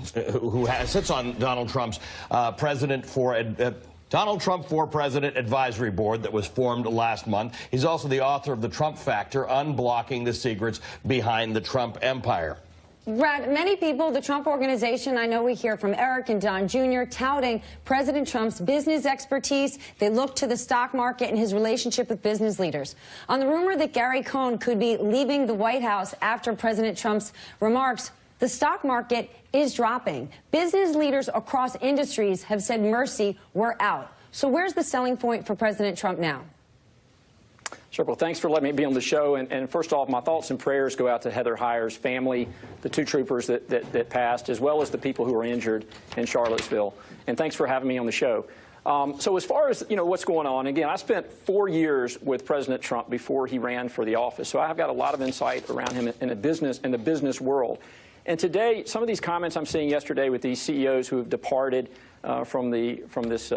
sits on Donald Trump's Donald Trump for President Advisory Board that was formed last month. He's also the author of The Trump Factor, Unblocking the Secrets Behind the Trump Empire. Brad, many people, the Trump Organization, I know we hear from Eric and Don Jr., touting President Trump's business expertise. They look to the stock market and his relationship with business leaders. On the rumor that Gary Cohn could be leaving the White House after President Trump's remarks, the stock market is dropping. Business leaders across industries have said, mercy, we're out. So where's the selling point for President Trump now? Sure. Well, thanks for letting me be on the show. And first off, my thoughts and prayers go out to Heather Heyer's family, the two troopers that passed, as well as the people who were injured in Charlottesville. And thanks for having me on the show. So as far as, what's going on, again, I spent 4 years with President Trump before he ran for the office. So I've got a lot of insight around him in the business world. And today, some of these comments I'm seeing yesterday with these CEOs who have departed from this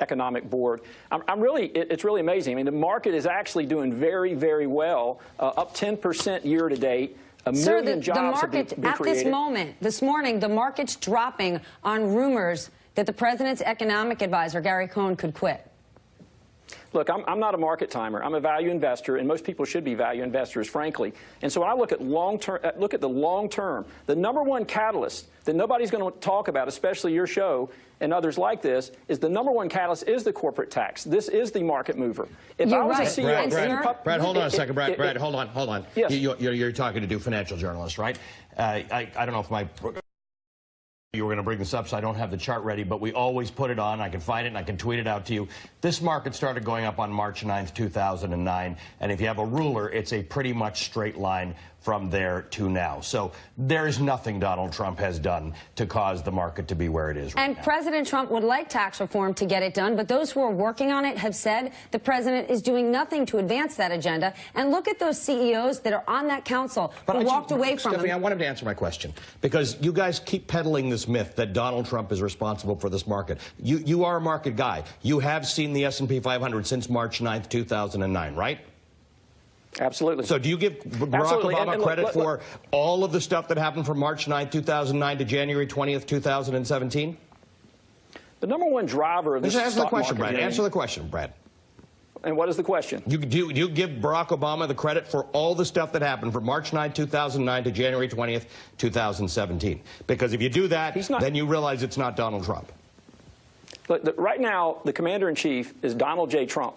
economic board, it's really amazing. I mean, the market is actually doing very, very well, up 10% year to date. A million jobs have been created. At this moment, this morning, the market's dropping on rumors that the president's economic advisor, Gary Cohn, could quit. Look, I'm not a market timer. I'm a value investor, and most people should be value investors, frankly. And so when I look at the long term, the number one catalyst that nobody's going to talk about, especially your show and others like this, is the number one catalyst is the corporate tax. This is the market mover. If I was a CEO, Brad, hold on a second. Brad, hold on. Yes. You're talking to financial journalists, right? I don't know if you were going to bring this up, so I don't have the chart ready, but we always put it on. I can find it, and I can tweet it out to you. This market started going up on March 9th, 2009, and if you have a ruler, it's a pretty much straight line from there to now. So there is nothing Donald Trump has done to cause the market to be where it is right now. And President Trump would like tax reform to get it done, but those who are working on it have said the president is doing nothing to advance that agenda. And look at those CEOs that are on that council who walked away from Stephanie, him. I want him to answer my question, because you guys keep peddling this myth that Donald Trump is responsible for this market. You are a market guy. You have seen the S&P 500 since March 9th, 2009, right? Absolutely. So do you give Barack Obama credit for all of the stuff that happened from March 9th, 2009 to January 20th, 2017? The number one driver of this Answer the question, Brad. Answer the question, Brad. And what is the question? Do you give Barack Obama the credit for all the stuff that happened from March 9th, 2009 to January 20th, 2017? Because if you do that, then you realize it's not Donald Trump. Look, right now, the commander-in-chief is Donald J. Trump.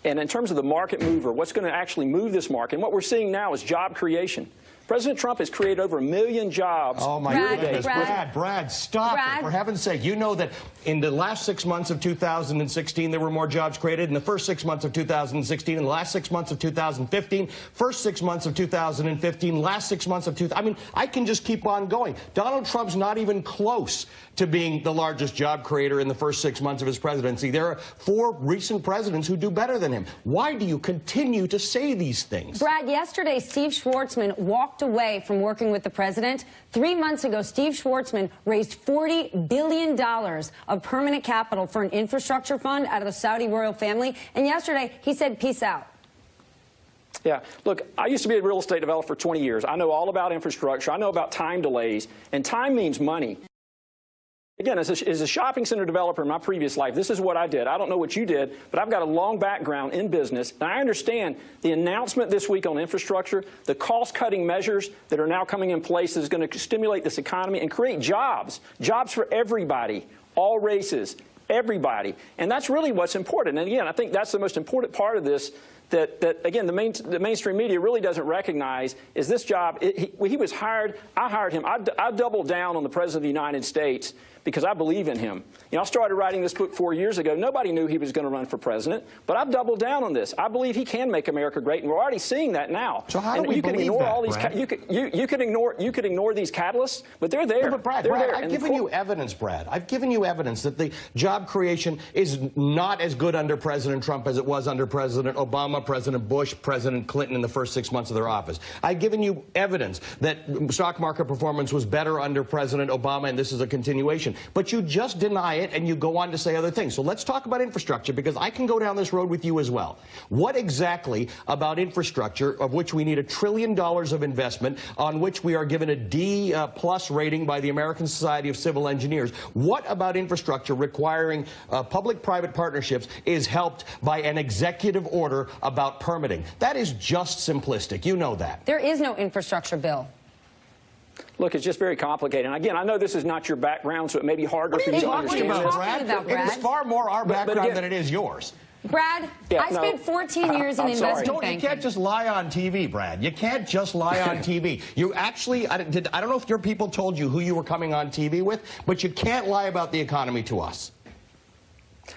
And in terms of the market mover, what's going to actually move this market, and what we're seeing now is job creation. President Trump has created over 1 million jobs. Oh, my goodness. Brad, stop it. For heaven's sake. You know that in the last 6 months of 2016, there were more jobs created. In the first 6 months of 2016, in the last 6 months of 2015, first 6 months of 2015, last 6 months of 2000. I mean, I can just keep on going. Donald Trump's not even close to being the largest job creator in the first 6 months of his presidency. There are 4 recent presidents who do better than him. Why do you continue to say these things? Brad, yesterday, Steve Schwarzman walked away from working with the president. 3 months ago, Steve Schwarzman raised $40 billion of permanent capital for an infrastructure fund out of the Saudi royal family. And yesterday, he said, peace out. Yeah. Look, I used to be a real estate developer for 20 years. I know all about infrastructure. I know about time delays. And time means money. Again, as a shopping center developer in my previous life, this is what I did. I don't know what you did, but I've got a long background in business. And I understand the announcement this week on infrastructure, the cost-cutting measures that are now coming in place is going to stimulate this economy and create jobs. Jobs for everybody, all races, everybody. And that's really what's important. And again, I think that's the most important part of this that again, the mainstream media really doesn't recognize is this job. He was hired. I hired him. I doubled down on the President of the United States because I believe in him. I started writing this book 4 years ago. Nobody knew he was going to run for president, but I've doubled down on this. I believe he can make America great, and we're already seeing that now. So how do we believe that, Brad? You could ignore these catalysts, but they're there. No, but Brad, I've given you evidence, Brad. I've given you evidence that the job creation is not as good under President Trump as it was under President Obama, Obama, President Bush, President Clinton in the first 6 months of their office. I've given you evidence that stock market performance was better under President Obama, and this is a continuation. But you just deny it, and you go on to say other things. So let's talk about infrastructure, because I can go down this road with you as well. What exactly about infrastructure, of which we need $1 trillion of investment, on which we are given a D+ rating by the American Society of Civil Engineers, what about infrastructure requiring public-private partnerships is helped by an executive order about permitting? That is just simplistic. You know that. There is no infrastructure bill. Look, it's just very complicated. And again, I know this is not your background, so it may be harder for you to understand. What are you talking about, Brad? It is far more our background than it is yours. Brad, I spent 14 years in investment banking. You can't just lie on TV, Brad. You can't just lie on TV. You actually, I don't know if your people told you who you were coming on TV with, but you can't lie about the economy to us.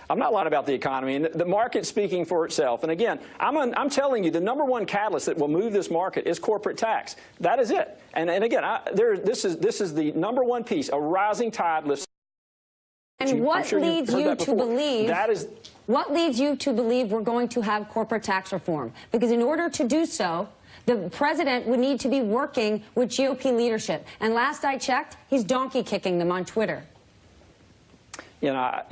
I'm not lying about the economy, and the market's speaking for itself. And again, I'm telling you, the #1 catalyst that will move this market is corporate tax. That is it. And again, this is the #1 piece, a rising tide lifts. And what leads you to believe that is? What leads you to believe we're going to have corporate tax reform? Because in order to do so, the president would need to be working with GOP leadership. And last I checked, he's donkey kicking them on Twitter. I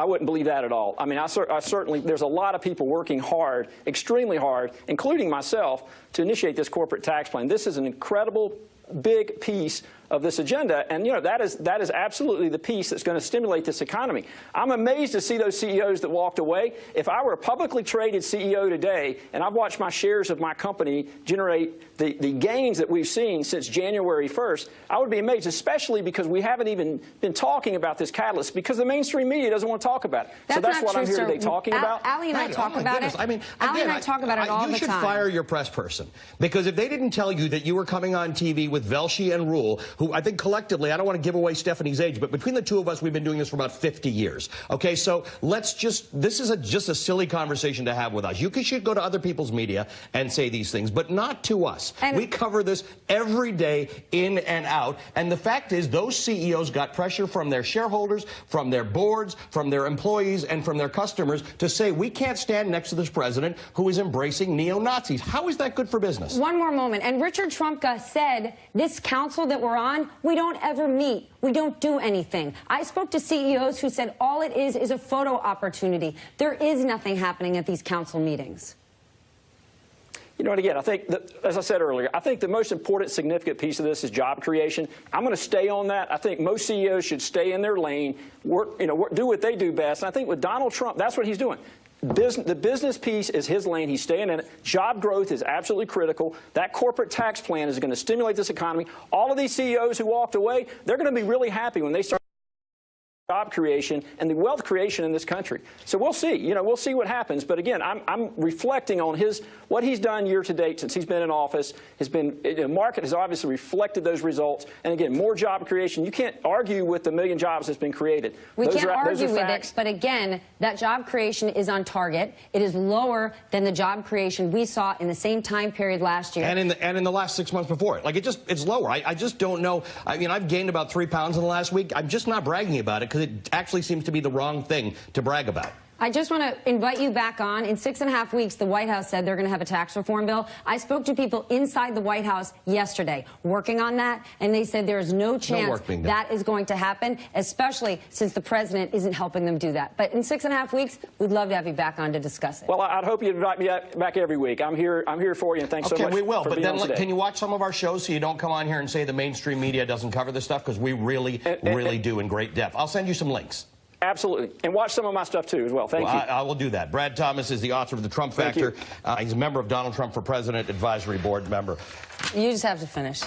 wouldn't believe that at all. I mean, I certainly, there's a lot of people working hard, extremely hard, including myself, to initiate this corporate tax plan. This is an incredible big piece of this agenda, and that is absolutely the piece that's going to stimulate this economy. I'm amazed to see those CEOs that walked away. If I were a publicly traded CEO today, and I've watched my shares of my company generate the gains that we've seen since January 1st, I would be amazed, especially because we haven't even been talking about this catalyst, because the mainstream media doesn't want to talk about it. So that's what I'm here today talking about. Ali and I talk about it. I mean, Ali and I talk about it all the time. You should fire your press person, because if they didn't tell you that you were coming on TV with Velshi and Rule, who I think collectively, I don't want to give away Stephanie's age, but between the two of us, we've been doing this for about 50 years. Okay, so let's this is just a silly conversation to have with us. You should go to other people's media and say these things, but not to us. And we cover this every day, in and out, and the fact is those CEOs got pressure from their shareholders, from their boards, from their employees, and from their customers to say, we can't stand next to this president who is embracing neo-Nazis. How is that good for business? One more moment. And Richard Trumka said, this council that we're on, we don't ever meet. We don't do anything. I spoke to CEOs who said all it is a photo opportunity. There is nothing happening at these council meetings. And again, I think that, as I said earlier, I think the most important, significant piece of this is job creation. I'm going to stay on that. I think most CEOs should stay in their lane, do what they do best. And I think with Donald Trump, that's what he's doing. The business piece is his lane. He's staying in it. Job growth is absolutely critical. That corporate tax plan is going to stimulate this economy. All of these CEOs who walked away, they're going to be really happy when they start job creation and the wealth creation in this country. So we'll see. We'll see what happens. But again, I'm reflecting on what he's done year to date since he's been in office. The market has obviously reflected those results. And again, more job creation. You can't argue with the 1 million jobs that's been created. We can't argue with it. But again, that job creation is on target. It is lower than the job creation we saw in the same time period last year. And in the last 6 months before it. Like it's lower. I just don't know. I mean, I've gained about 3 pounds in the last week. I'm just not bragging about it, because it actually seems to be the wrong thing to brag about. I just want to invite you back on. In 6.5 weeks, the White House said they're going to have a tax reform bill. I spoke to people inside the White House yesterday working on that, and they said there is no chance that is going to happen, especially since the president isn't helping them do that. But in 6.5 weeks, we'd love to have you back on to discuss it. Well, I'd hope you'd invite me back every week. I'm here for you, and thanks so much. Okay, we will. But then, can you watch some of our shows so you don't come on here and say the mainstream media doesn't cover this stuff? Because we really do in great depth. I'll send you some links. Absolutely. And watch some of my stuff, too, as well. Thank you. I will do that. Brad Thomas is the author of The Trump Factor. He's a member of Donald Trump for President Advisory Board member. You just have to finish.